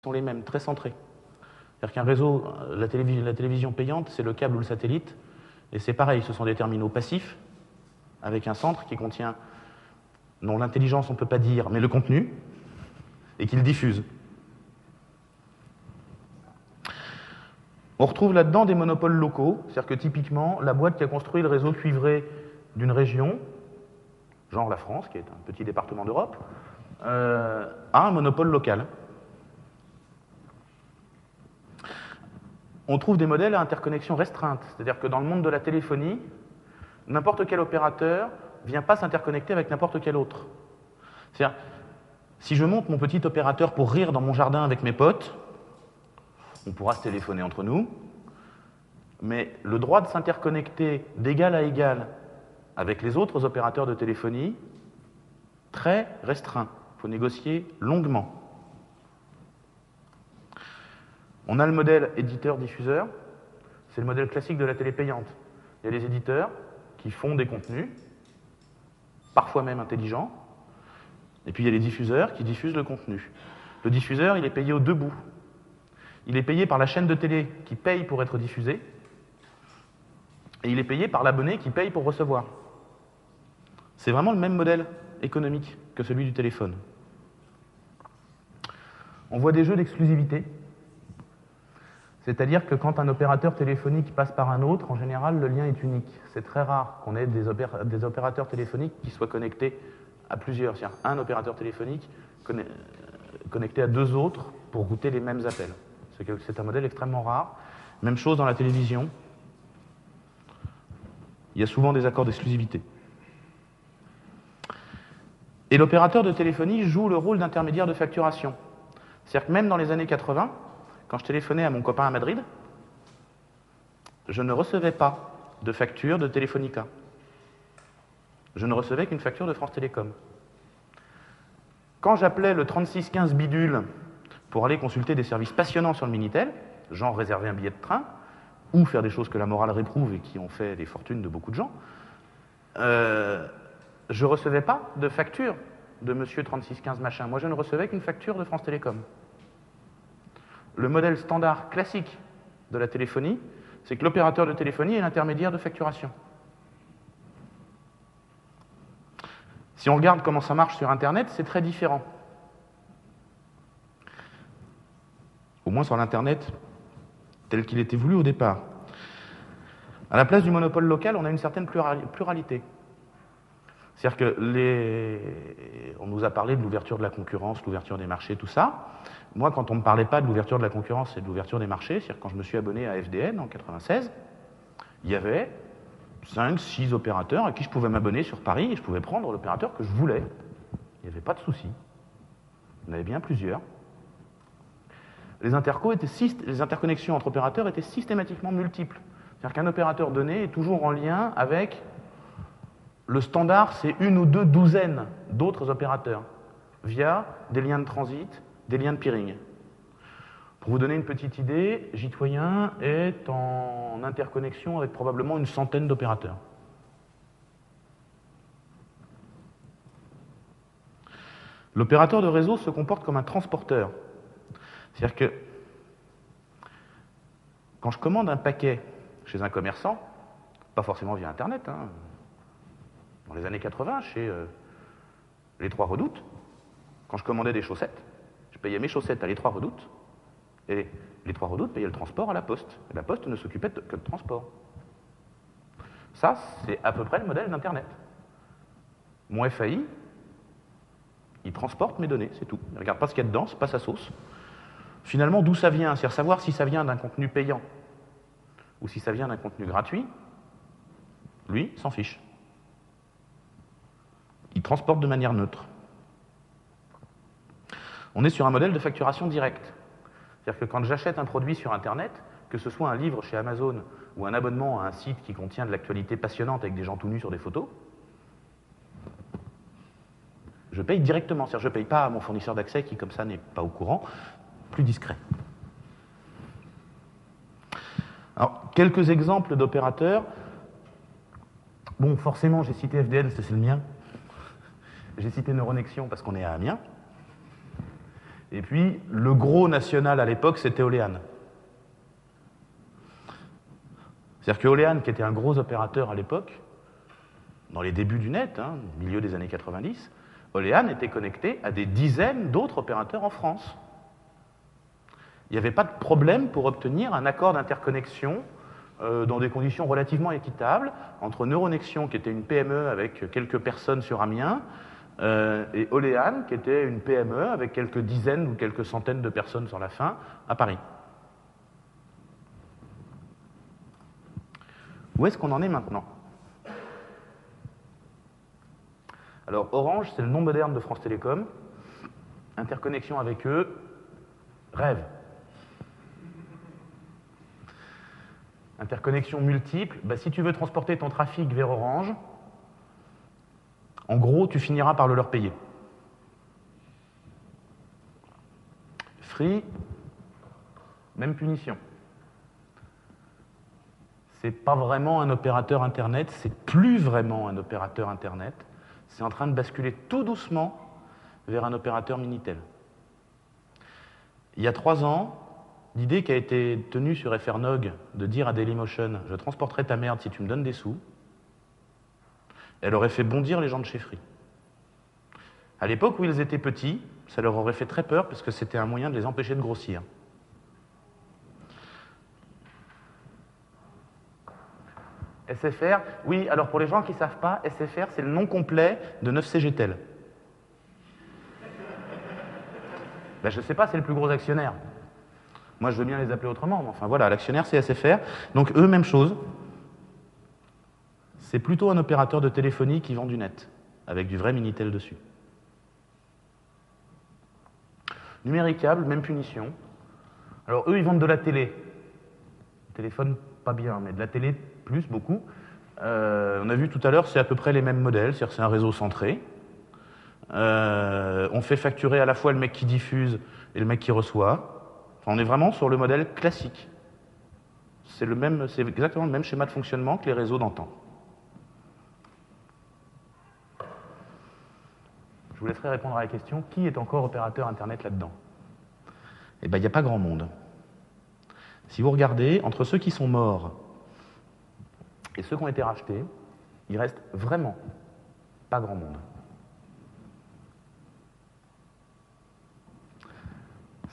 sont les mêmes, très centrés. C'est-à-dire qu'un réseau, la télévision payante, c'est le câble ou le satellite, et c'est pareil, ce sont des terminaux passifs, avec un centre qui contient, non l'intelligence on ne peut pas dire, mais le contenu, et qui le diffuse. On retrouve là-dedans des monopoles locaux, c'est-à-dire que typiquement, la boîte qui a construit le réseau cuivré d'une région, genre la France, qui est un petit département d'Europe, a un monopole local. On trouve des modèles à interconnexion restreinte, c'est-à-dire que dans le monde de la téléphonie, n'importe quel opérateur ne vient pas s'interconnecter avec n'importe quel autre. C'est-à-dire, si je monte mon petit opérateur pour rire dans mon jardin avec mes potes, on pourra se téléphoner entre nous, mais le droit de s'interconnecter d'égal à égal avec les autres opérateurs de téléphonie, très restreint. Il faut négocier longuement. On a le modèle éditeur-diffuseur, c'est le modèle classique de la télé payante. Il y a les éditeurs qui font des contenus, parfois même intelligents, et puis il y a les diffuseurs qui diffusent le contenu. Le diffuseur, il est payé aux deux bouts. Il est payé par la chaîne de télé qui paye pour être diffusée, et il est payé par l'abonné qui paye pour recevoir. C'est vraiment le même modèle économique que celui du téléphone. On voit des jeux d'exclusivité, c'est-à-dire que quand un opérateur téléphonique passe par un autre, en général, le lien est unique. C'est très rare qu'on ait des opérateurs téléphoniques qui soient connectés à plusieurs. C'est-à-dire un opérateur téléphonique connecté à deux autres pour router les mêmes appels. C'est un modèle extrêmement rare. Même chose dans la télévision. Il y a souvent des accords d'exclusivité. Et l'opérateur de téléphonie joue le rôle d'intermédiaire de facturation. C'est-à-dire que même dans les années 80, quand je téléphonais à mon copain à Madrid, je ne recevais pas de facture de Telefónica. Je ne recevais qu'une facture de France Télécom. Quand j'appelais le 3615 bidule pour aller consulter des services passionnants sur le Minitel, genre réserver un billet de train, ou faire des choses que la morale réprouve et qui ont fait les fortunes de beaucoup de gens, je ne recevais pas de facture de monsieur 3615 machin. Moi, je ne recevais qu'une facture de France Télécom. Le modèle standard classique de la téléphonie, c'est que l'opérateur de téléphonie est l'intermédiaire de facturation. Si on regarde comment ça marche sur Internet, c'est très différent. Au moins sur l'Internet tel qu'il était voulu au départ. À la place du monopole local, on a une certaine pluralité. C'est-à-dire que on nous a parlé de l'ouverture de la concurrence, l'ouverture des marchés, tout ça. Moi, quand on ne me parlait pas de l'ouverture de la concurrence et de l'ouverture des marchés, c'est-à-dire quand je me suis abonné à FDN en 96, il y avait 5, 6 opérateurs à qui je pouvais m'abonner sur Paris et je pouvais prendre l'opérateur que je voulais. Il n'y avait pas de souci. Il y en avait bien plusieurs. Les interconnexions entre opérateurs étaient systématiquement multiples. C'est-à-dire qu'un opérateur donné est toujours en lien avec le standard, c'est une ou deux douzaines d'autres opérateurs, via des liens de transit, des liens de peering. Pour vous donner une petite idée, Gitoyen est en interconnexion avec probablement une centaine d'opérateurs. L'opérateur de réseau se comporte comme un transporteur. C'est-à-dire que quand je commande un paquet chez un commerçant, pas forcément via Internet, dans les années 80, chez les Trois Redoutes, quand je commandais des chaussettes, je payais mes chaussettes à les Trois Redoutes, et les Trois Redoutes payaient le transport à la Poste. Et la Poste ne s'occupait que de transport. Ça, c'est à peu près le modèle d'Internet. Mon FAI, il transporte mes données, c'est tout. Il ne regarde pas ce qu'il y a dedans, c'est pas sa sauce. Finalement, d'où ça vient, c'est-à-dire savoir si ça vient d'un contenu payant ou si ça vient d'un contenu gratuit, lui, s'en fiche. Il transporte de manière neutre. On est sur un modèle de facturation directe. C'est-à-dire que quand j'achète un produit sur Internet, que ce soit un livre chez Amazon ou un abonnement à un site qui contient de l'actualité passionnante avec des gens tout nus sur des photos, je paye directement. C'est-à-dire que je ne paye pas à mon fournisseur d'accès qui, comme ça, n'est pas au courant, plus discret. Alors, quelques exemples d'opérateurs. Bon, forcément, j'ai cité FDN, c'est le mien. J'ai cité Neuronexion parce qu'on est à Amiens. Et puis, le gros national à l'époque, c'était Olean. C'est-à-dire que Olean, qui était un gros opérateur à l'époque, dans les débuts du net, milieu des années 90, Olean était connecté à des dizaines d'autres opérateurs en France. Il n'y avait pas de problème pour obtenir un accord d'interconnexion dans des conditions relativement équitables entre Neuronexion, qui était une PME avec quelques personnes sur Amiens, et Olean, qui était une PME avec quelques dizaines ou quelques centaines de personnes sur la fin, à Paris. Où est-ce qu'on en est maintenant? Alors, Orange, c'est le nom moderne de France Télécom. Interconnexion avec eux, rêve. Interconnexion multiple, si tu veux transporter ton trafic vers Orange, en gros, tu finiras par le leur payer. Free, même punition. C'est pas vraiment un opérateur Internet, c'est plus vraiment un opérateur Internet. C'est en train de basculer tout doucement vers un opérateur Minitel. Il y a 3 ans, l'idée qui a été tenue sur FRNOG de dire à Dailymotion « Je transporterai ta merde si tu me donnes des sous », elle aurait fait bondir les gens de chez Free. À l'époque où ils étaient petits, ça leur aurait fait très peur parce que c'était un moyen de les empêcher de grossir. SFR, oui, alors pour les gens qui ne savent pas, SFR, c'est le nom complet de 9CGTEL. Je ne sais pas, c'est le plus gros actionnaire. Moi, je veux bien les appeler autrement, mais enfin voilà, l'actionnaire, c'est SFR. Donc eux, même chose. C'est plutôt un opérateur de téléphonie qui vend du net, avec du vrai Minitel dessus. Numéricable, même punition. Alors eux, ils vendent de la télé. Téléphone, pas bien, mais de la télé, plus, beaucoup. On a vu tout à l'heure, c'est à peu près les mêmes modèles, c'est-à-dire que c'est un réseau centré. On fait facturer à la fois le mec qui diffuse et le mec qui reçoit. Enfin, on est vraiment sur le modèle classique. C'est exactement le même schéma de fonctionnement que les réseaux d'antan. Je vous laisserai répondre à la question, qui est encore opérateur Internet là-dedans? Eh bien, il n'y a pas grand monde. Si vous regardez, entre ceux qui sont morts et ceux qui ont été rachetés, il reste vraiment pas grand monde.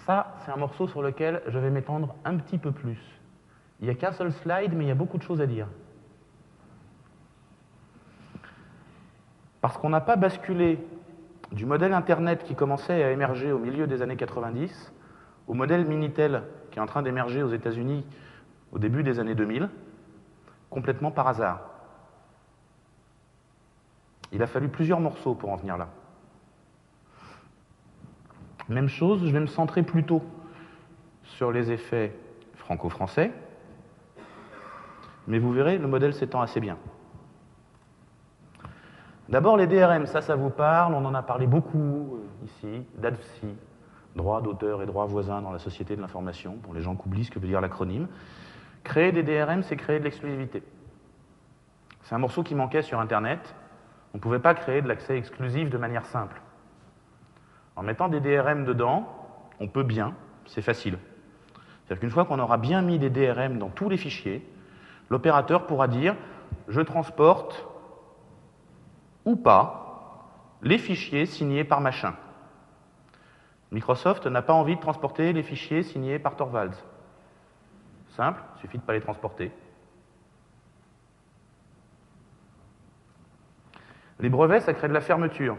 Ça, c'est un morceau sur lequel je vais m'étendre un petit peu plus. Il n'y a qu'un seul slide, mais il y a beaucoup de choses à dire. Parce qu'on n'a pas basculé du modèle Internet qui commençait à émerger au milieu des années 90 au modèle Minitel qui est en train d'émerger aux États-Unis au début des années 2000, complètement par hasard. Il a fallu plusieurs morceaux pour en venir là. Même chose, je vais me centrer plutôt sur les effets franco-français, mais vous verrez, le modèle s'étend assez bien. D'abord, les DRM, ça vous parle, on en a parlé beaucoup ici, DADFSI, droit d'auteur et droit voisin dans la société de l'information, pour les gens qui oublient ce que veut dire l'acronyme. Créer des DRM, c'est créer de l'exclusivité. C'est un morceau qui manquait sur Internet. On ne pouvait pas créer de l'accès exclusif de manière simple. En mettant des DRM dedans, on peut bien, c'est facile. C'est-à-dire qu'une fois qu'on aura bien mis des DRM dans tous les fichiers, l'opérateur pourra dire « je transporte ou pas les fichiers signés par machin ». Microsoft n'a pas envie de transporter les fichiers signés par Torvalds. Simple, il suffit de ne pas les transporter. Les brevets, ça crée de la fermeture.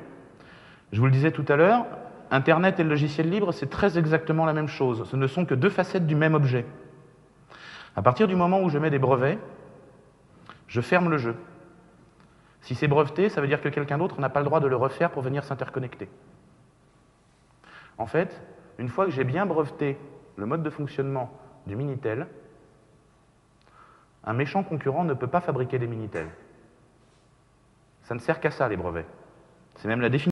Je vous le disais tout à l'heure, Internet et le logiciel libre, c'est très exactement la même chose. Ce ne sont que deux facettes du même objet. À partir du moment où je mets des brevets, je ferme le jeu. Si c'est breveté, ça veut dire que quelqu'un d'autre n'a pas le droit de le refaire pour venir s'interconnecter. En fait, une fois que j'ai bien breveté le mode de fonctionnement du Minitel, un méchant concurrent ne peut pas fabriquer des Minitel. Ça ne sert qu'à ça, les brevets. C'est même la définition.